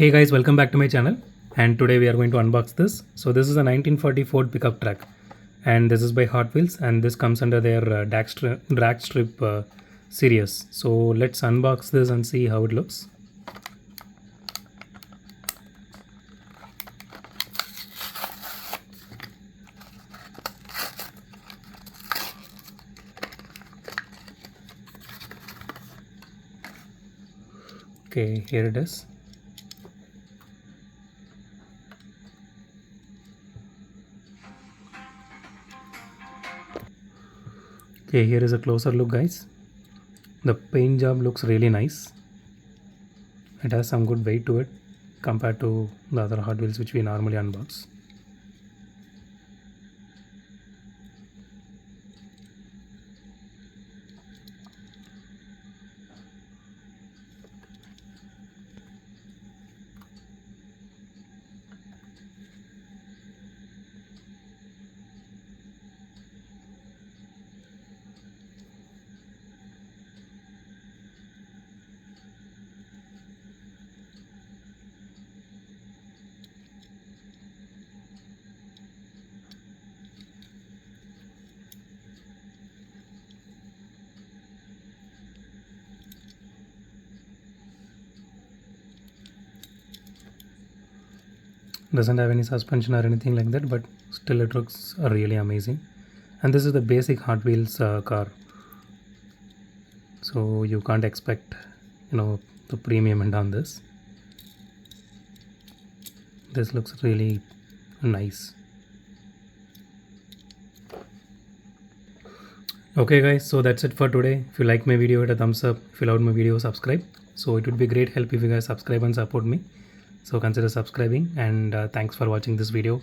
Hey guys, welcome back to my channel, and today we are going to unbox this. So this is a 1940 Ford pickup truck, and this is by Hotwheels, and this comes under their drag strip series. So let's unbox this and see how it looks. Okay, here it is. Okay, here is a closer look, guys. The paint job looks really nice. It has some good weight to it compared to the other Hot Wheels which we normally unbox. Doesn't have any suspension or anything like that, but still it looks really amazing. And this is the basic Hot Wheels car, so you can't expect the premium end on this. This looks really nice. Okay guys, so that's it for today. If you like my video, hit a thumbs up. If you loved my video, subscribe. So it would be great help if you guys subscribe and support me. So consider subscribing, and thanks for watching this video.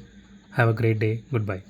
Have a great day. Goodbye.